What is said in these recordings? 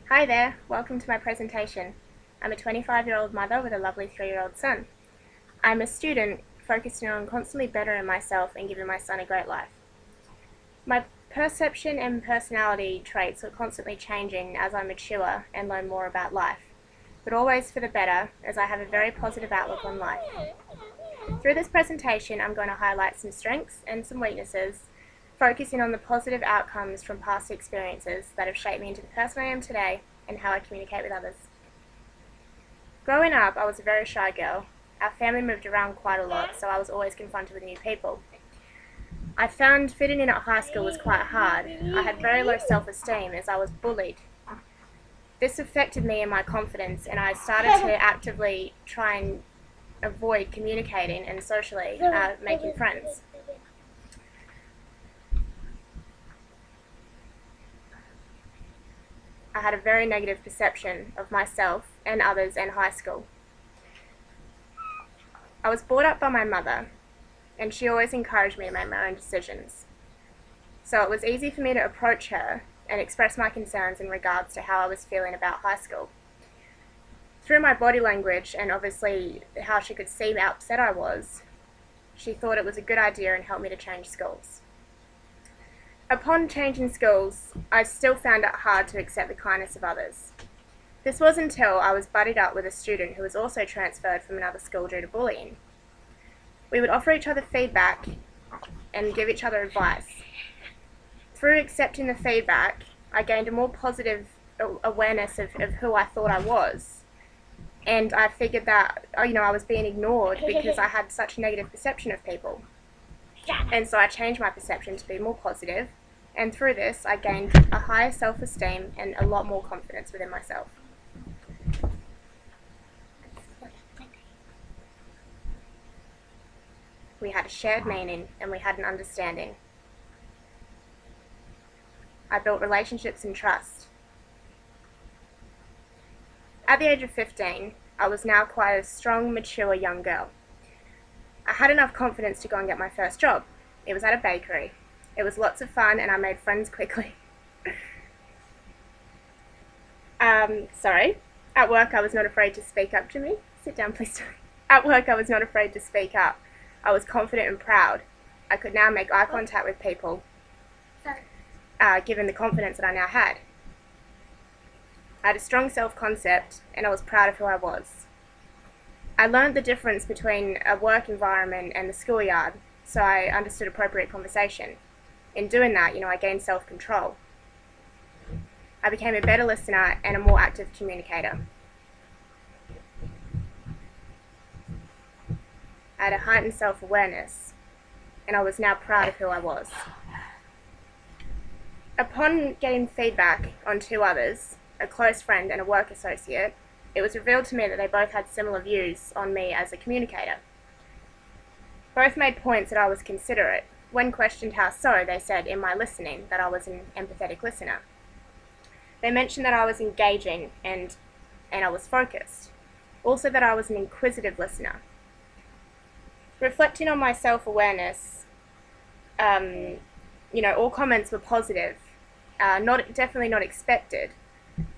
Hi there, welcome to my presentation. I'm a 25-year-old mother with a lovely 3-year-old son. I'm a student focusing on constantly bettering myself and giving my son a great life. My perception and personality traits are constantly changing as I mature and learn more about life, but always for the better, as I have a very positive outlook on life. Through this presentation, I'm going to highlight some strengths and some weaknesses, focusing on the positive outcomes from past experiences that have shaped me into the person I am today and how I communicate with others. Growing up, I was a very shy girl. Our family moved around quite a lot, so I was always confronted with new people. I found fitting in at high school was quite hard. I had very low self-esteem as I was bullied. This affected me and my confidence, and I started to actively try and avoid communicating and socially making friends. I had a very negative perception of myself and others in high school. I was brought up by my mother, and she always encouraged me to make my own decisions. So it was easy for me to approach her and express my concerns in regards to how I was feeling about high school. Through my body language and obviously how she could see how upset I was, she thought it was a good idea and helped me to change schools. Upon changing schools, I still found it hard to accept the kindness of others. This was until I was buddied up with a student who was also transferred from another school due to bullying. We would offer each other feedback and give each other advice. Through accepting the feedback, I gained a more positive awareness of who I thought I was. And I figured that, I was being ignored because I had such a negative perception of people. And so I changed my perception to be more positive, and through this I gained a higher self-esteem and a lot more confidence within myself. We had a shared meaning and we had an understanding. I built relationships and trust. At the age of 15, I was now quite a strong, mature young girl. I had enough confidence to go and get my first job. It was at a bakery. It was lots of fun and I made friends quickly. At work I was not afraid to speak up to me. Sit down, please. At work I was not afraid to speak up. I was confident and proud. I could now make eye contact with people, given the confidence that I now had. I had a strong self-concept and I was proud of who I was. I learned the difference between a work environment and the schoolyard, so I understood appropriate conversation. In doing that, I gained self-control. I became a better listener and a more active communicator. I had a heightened self-awareness, and I was now proud of who I was. Upon getting feedback on two others, a close friend and a work associate, it was revealed to me that they both had similar views on me as a communicator. Both made points that I was considerate. When questioned how so, they said in my listening that I was an empathetic listener. They mentioned that I was engaging and I was focused. Also that I was an inquisitive listener. Reflecting on my self-awareness, all comments were positive, definitely not expected.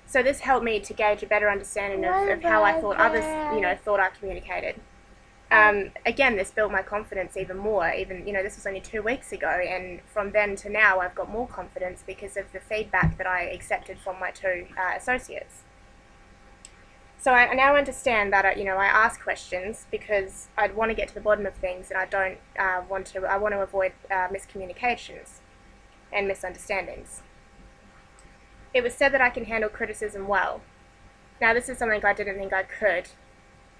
So this helped me to gauge a better understanding of how I thought others, thought I communicated. Again, this built my confidence even more. This was only 2 weeks ago, and from then to now, I've got more confidence because of the feedback that I accepted from my two associates. So I now understand that, I ask questions because I'd want to get to the bottom of things, and I want to avoid miscommunications and misunderstandings. It was said that I can handle criticism well. Now, this is something I didn't think I could,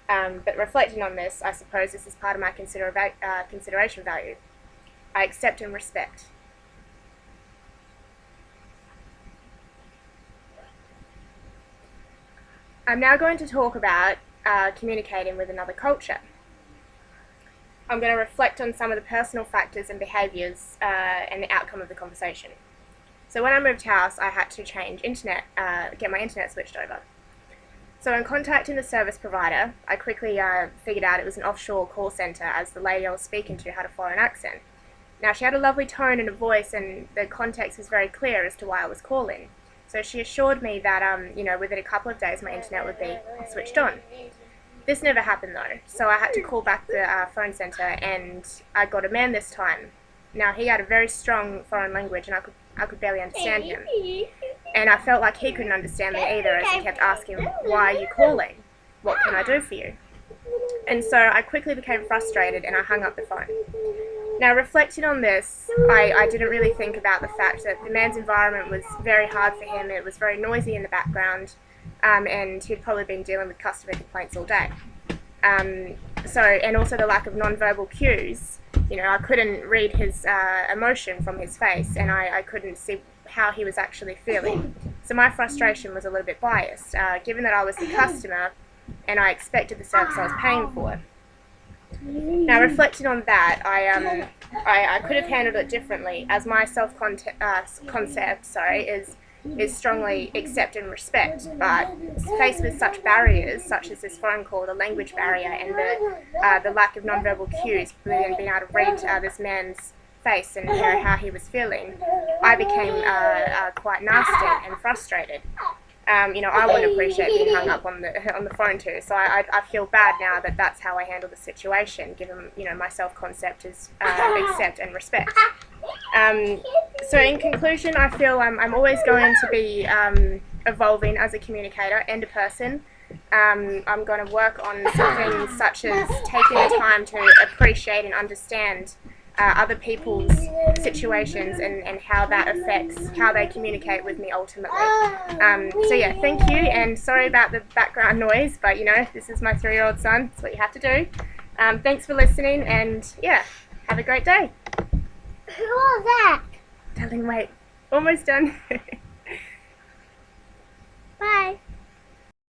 but reflecting on this, I suppose this is part of my consideration value. I accept and respect. I'm now going to talk about communicating with another culture. I'm going to reflect on some of the personal factors and behaviours and the outcome of the conversation. So when I moved house, I had to change get my internet switched over. So in contacting the service provider, I quickly figured out it was an offshore call centre, as the lady I was speaking to had a foreign accent. Now, she had a lovely tone and a voice, and the context was very clear as to why I was calling. So she assured me that, within a couple of days my internet would be switched on. This never happened though, so I had to call back the phone centre, and I got a man this time. Now he had a very strong foreign language, and I could barely understand him. And I felt like he couldn't understand me either, as he kept asking, "Why are you calling? What can I do for you?" And so I quickly became frustrated and I hung up the phone. Now, reflecting on this, I didn't really think about the fact that the man's environment was very hard for him. It was very noisy in the background, and he'd probably been dealing with customer complaints all day. And also the lack of non-verbal cues. I couldn't read his emotion from his face, and I couldn't see how he was actually feeling. So my frustration was a little bit biased, given that I was the customer and I expected the service I was paying for. Now, reflecting on that, I could have handled it differently, as my concept is strongly accept and respect, but faced with such barriers, such as this phone call, the language barrier, and the lack of non-verbal cues, and being able to read this man's face and how he was feeling, I became quite nasty and frustrated. I wouldn't appreciate being hung up on the phone too, so I feel bad now that that's how I handle the situation, given my self-concept is accept and respect. So in conclusion, I feel I'm always going to be evolving as a communicator and a person. I'm going to work on something such as taking the time to appreciate and understand other people's situations and how that affects how they communicate with me ultimately. So yeah, thank you, and sorry about the background noise, but this is my 3-year-old son, it's what you have to do. Thanks for listening, and yeah, have a great day. Who was that? Darling, wait, almost done.